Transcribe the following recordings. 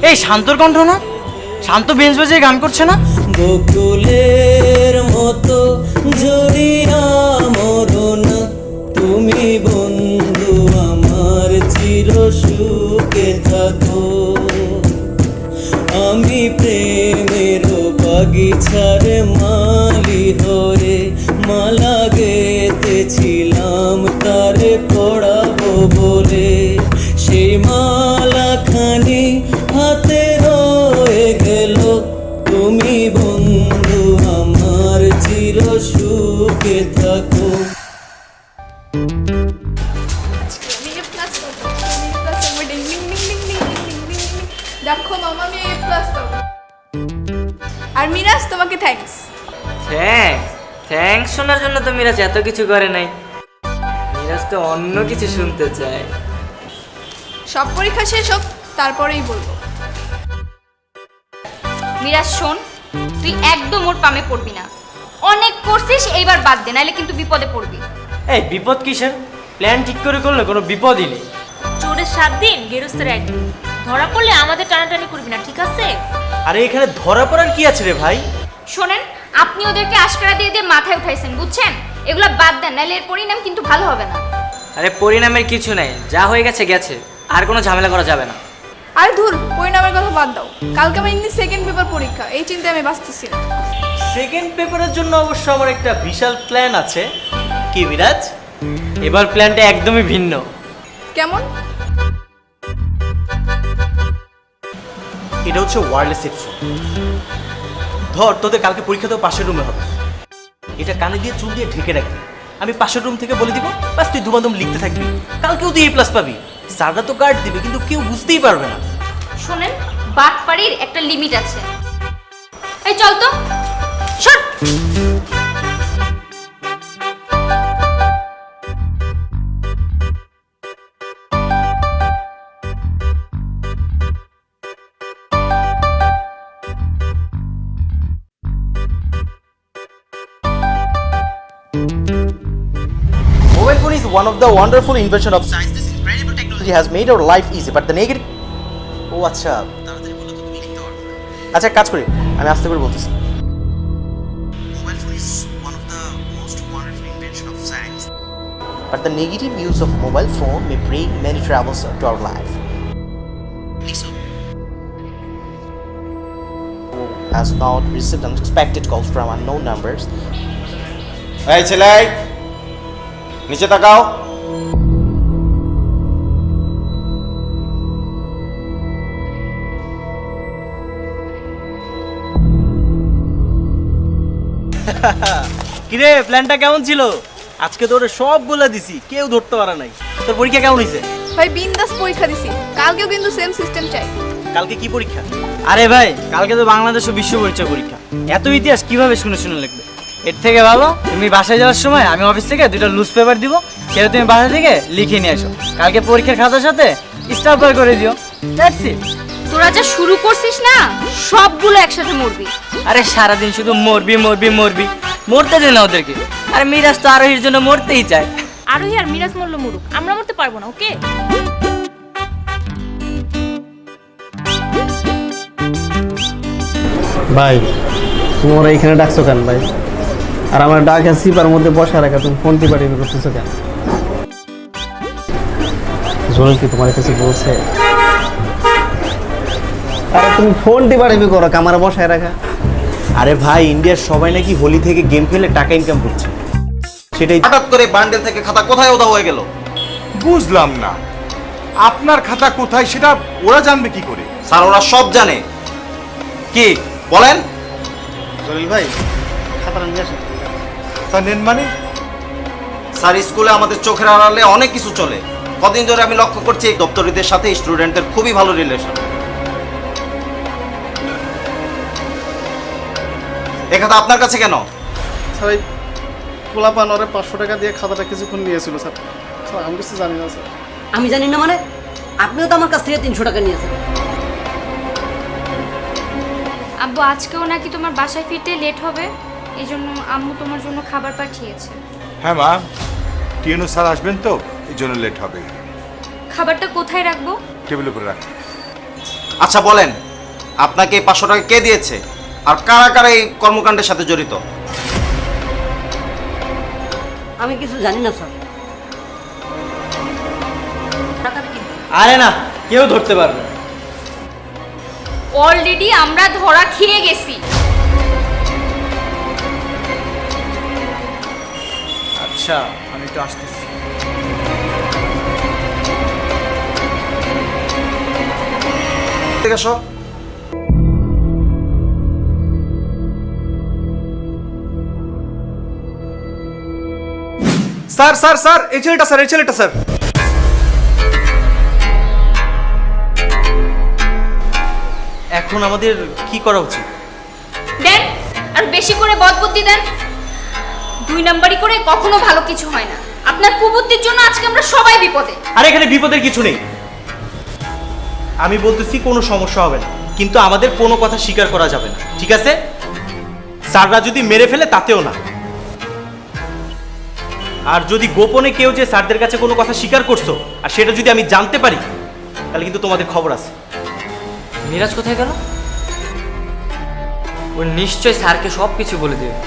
এই শান্তর কণ্ঠ না? শান্ত বেঞ্চ বাজিয়ে গান করছে না? বকুলের মতো জড়িয়া মরণ তুমি বন্ধু আমার চির সুখে থাকো। আমি প্রেমের বাগিচার মালি হয়ে মালা গেতেছিলাম তারে পড়াবো বলে, সেই মালাখানি হাতে রয়ে গেল। তুমি বন্ধু আমার চির সুখে থাকো। দেখো মামা আমি A+ পাবো। আর মিরাজ তোমাকে থ্যাঙ্কস। থ্যাঙ্কস শোনার জন্য তো মিরাজ এত কিছু করে নাই। মিরাজ তো অন্য কিছু শুনতে চায়। সব পরীক্ষা শেষ হোক তারপরেই বলবো। মিরাজ শোন, তুই একদম ওর পামে পড়বি না। অনেক করছিস, এইবার বাদ দে, নাহলে কিন্তু বিপদে পড়বি। এই বিপদ কিসের? প্ল্যান ঠিক করে করলে কোনো বিপদই নেই। চোরের 7 দিন, গেরস্তের 1 দিন। ধরা পড়লে আমাদের টানাটানি করবি না, ঠিক আছে? আরে এখানে ধরা পড়ার কি আছে রে ভাই? শোনেন, আপনি ওদেরকে আশকারা দিয়ে দিয়ে মাথায় উঠাইছেন, বুঝছেন? এগুলো বাদ দেন, নাহলে এর পরিণাম কিন্তু ভালো হবে না। আরে পরিণামের কিছু নাই, যা হয়ে গেছে গেছে, আর কোনো ঝামেলা করা যাবে না। আরে ধুর, পরিণামের কথা বাদ দাও। কালকে আমার ইংলিশ সেকেন্ড পেপার পরীক্ষা, এই চিন্তায় আমি বাঁচতেছি না। সেকেন্ড পেপারের জন্য অবশ্য আমার একটা বিশাল প্ল্যান আছে। কি মিরাজ? এবার প্ল্যানটা একদমই ভিন্ন। কেমন? এটা হচ্ছে ওয়্যারলেস হেডফোন। ধর তোদের কালকে পরীক্ষা তো পাশের রুমে হবে, এটা কানে দিয়ে চুল দিয়ে ঢেকে রাখবি। আমি পাশের রুম থেকে বলে দিব, বাস তুই দুমাদম লিখতে থাকবি। কালকেও তুই A+ পাবি। স্যাররা তো গার্ড দিবে, কিন্তু কেউ বুঝতেই পারবে না। শোনেন, বাটপাড়ির একটা লিমিট আছে। এই চল তো, shot. Mobile phone is one of the wonderful invention of science. This incredible technology has made our life easy, but the negative. ও আচ্ছা, তাড়াতাড়ি বলো তো, তুমি লিখতে পারবে না। আচ্ছা কাজ করি, আমি আস্তে করে বলতেছি। Mobile phone is one of the most wonderful invention of science, but the negative use of mobile phone may bring many troubles to our life. Listen. Has not received unexpected calls from unknown numbers. এই ছেলে, নিচে তাকাও। কিরে প্ল্যানটা কেমন ছিল? আজকে তোরে সব বলে দিছি, কেউ ধরতে পারে নাই। তোর পরীক্ষা কেমন হয়েছে? ভাই বিন্দাস পরীক্ষা দিছি, কালকেও কিন্তু সেম সিস্টেম চাই। কালকে কি পরীক্ষা? আরে ভাই, কালকে তো বাংলাদেশ ও বিশ্ব পরিচয় পরীক্ষা। এত ইতিহাস কিভাবে শুনে শুনে লিখবে? এর থেকে ভালো তুমি বাসায় যাওয়ার সময় আমি অফিস থেকে 2টা লুজ পেপার দিব, সেটা তুমি বাসা থেকে লিখে নিয়ে আসো। কালকে পরীক্ষার খাতার সাথে স্টাম্পার করে দিও। That's it. তোরা যা শুরু করছিস না, সবগুলো একসাথে মরবি। আরে সারাদিন শুধু মরবি মরবি মরবি, মরতে দে না ওদেরকে। আরে মিরাজ তো আরোহীর জন্য মরতেই চায়। আরোহী আর মিরাজ মরল মরুক, আমরা মরতে পারবো না, ওকে? ভাই তুমি ওরা এখানে ডাকছো কেন ভাই? আর আমার ডাক সিপার মধ্যে বসা রাখা, তুমি ফোন টিপাটি করতেছো কেন? জোরেল কি তোমার কাছে বলছে? আরে তুমি ফোন টিপাটি করো, কামারা বসায় রাখা। আরে ভাই, ইন্ডিয়ার সবাই নাকি হোলি থেকে গেম খেলে টাকা ইনকাম করছে, সেটাই। হঠাৎ করে বান্ডেল থেকে খাতা কোথায় উধাও হয়ে গেল? বুঝলাম না, আপনার খাতা কোথায় সেটা ওরা জানবে কি করে? স্যার ওরা সব জানে। কি বলেন? জলিল ভাই খাতাটা নিয়ে আসেন। তা নেন মানে? স্যার স্কুলে আমাদের চোখের আড়ালে অনেক কিছু চলে। কদিন ধরে আমি লক্ষ্য করছি দপ্তরিদের সাথে স্টুডেন্টদের খুবই ভালো রিলেশন। এ খাতা আপনার কাছে কেন? স্যার এই পোলাপান ওরে 500 টাকা দিয়ে খাতাটা কিছুক্ষণ নিয়েছিল স্যার। স্যার আমি কিছু জানি না স্যার। আমি জানি না মানে? আপনিও তো আমার কাছ থেকে 300 টাকা নিয়েছেন। আব্বু আজকেও নাকি তোমার বাসায় ফিরতে লেট হবে, এই জন্য আম্মু তোমার জন্য খাবার পাঠিয়েছে। হ্যাঁ মা, টিএনও স্যার আসবেন তো, এই জন্য লেট হবে। খাবারটা কোথায় রাখবো? টেবিলের উপরে রাখ। আচ্ছা বলেন, আপনাকে এই 500 টাকা কে দিয়েছে, আর কারা কারা এই কর্মকাণ্ডের সাথে জড়িত? আমি কিছু জানি না স্যার। আরে না, কেউ ধরতে পারবে না। অলরেডি আমরা ধরা খেয়ে গেছি। আচ্ছা, আমি একটু আসতেছি। ঠিক আছে, স্যার স্যার স্যার, এই ছেলেটা স্যার, এই ছেলেটা স্যার। এখন আমাদের কি করা উচিত? দেন, আর বেশি করে বদবুদ্ধি দেন। 2 নাম্বারই করে কখনো ভালো কিছু হয় না। আপনার কুবুদ্ধির জন্য আজকে আমরা সবাই বিপদে। আর এখানে বিপদের কিছু নেই। আমি বলতেছি কোনো সমস্যা হবে না, কিন্তু আমাদের কোনো কথা স্বীকার করা যাবে না, ঠিক আছে? স্যাররা যদি মেরে ফেলে তাতেও না। আর যদি গোপনে কেউ যে স্যারদের কাছে কোনো কথা স্বীকার করছো আর সেটা যদি আমি জানতে পারি, তাহলে কিন্তু তোমাদের খবর আছে। মিরাজ কোথায় গেল? ও নিশ্চয় স্যারকে সব কিছু বলে দেবে।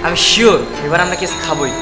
আমি শিওর এবার আমরা কেস খাবই।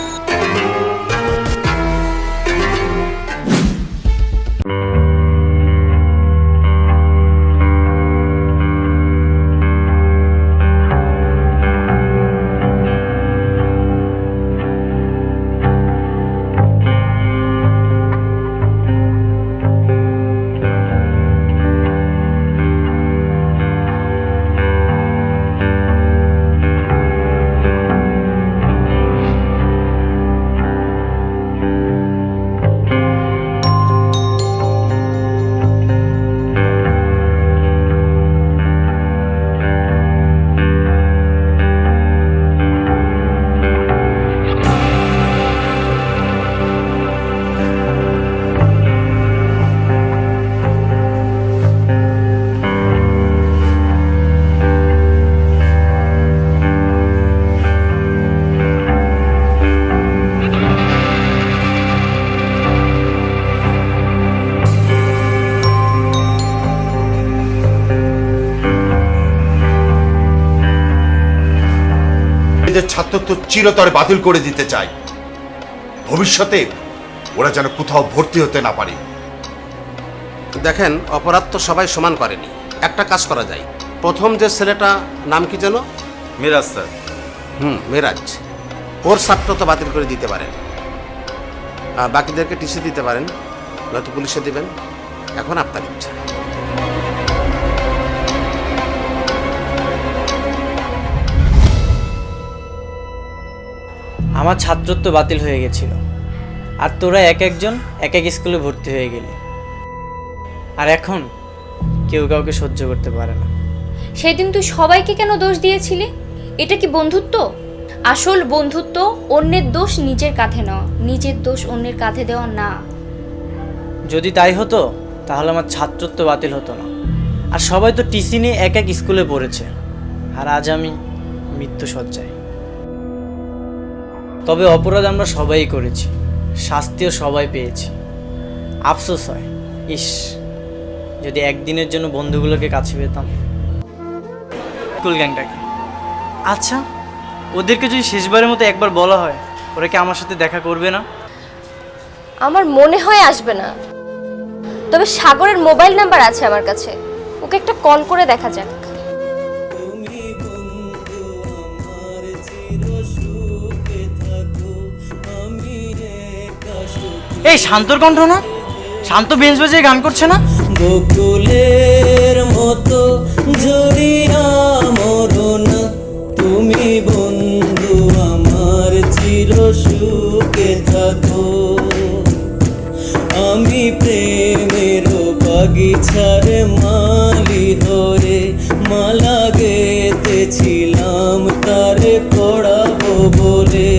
ছাত্রত্ব চিরতরে বাতিল করে দিতে চাই। ভবিষ্যতে ওরা যেন কোথাও ভর্তি হতে না পারে। দেখেন, অপরাধ তো সবাই সমান করেনি। একটা কাজ করা যায়। প্রথম যে ছেলেটা, নাম কি যেন? মিরাজ স্যার। মিরাজ, ওর ছাত্রত্ব বাতিল করে দিতে পারেন। বাকিদেরকে টিসি দিতে পারেন, নয়তো পুলিশে দিবেন। এখন আপনার ইচ্ছা। আমার ছাত্রত্ব বাতিল হয়ে গেছিল, আর তোরা এক একজন এক এক স্কুলে ভর্তি হয়ে গেলি। আর এখন কেউ কাউকে সহ্য করতে পারে না। সেদিন তুই সবাইকে কেন দোষ দিয়েছিলি? এটা কি বন্ধুত্ব? আসল বন্ধুত্ব অন্যের দোষ নিজের কাঁধে নেওয়া, নিজের দোষ অন্যের কাঁধে দেওয়া না। যদি তাই হতো তাহলে আমার ছাত্রত্ব বাতিল হতো না, আর সবাই তো টিসি নিয়ে এক এক স্কুলে পড়েছে, আর আজ আমি মৃত্যুশয্যায়। তবে অপরাধ আমরা সবাই করেছি, শাস্তিও সবাই পেয়েছি। আফসোস হয়, ইস যদি একদিনের জন্য বন্ধুগুলোকে কাছে পেতাম। স্কুল গ্যাংটাকে। আচ্ছা, ওদেরকে যদি শেষবারের মতো একবার বলা হয়, ওরা কি আমার সাথে দেখা করবে না? আমার মনে হয় আসবে না, তবে সাগরের মোবাইল নাম্বার আছে আমার কাছে, ওকে একটা কল করে দেখা যাক। এই শান্তর কণ্ঠ না? শান্ত বেঞ্চ বাজিয়ে গান করছে না? বকুলের মতো জড়িয়া মরনা, তুমি বন্ধু আমার চির সুখে থাকো। আমি প্রেমের বাগিচার মালি হরে, মালা গেতেছিলাম তারে পড়াবো বলে।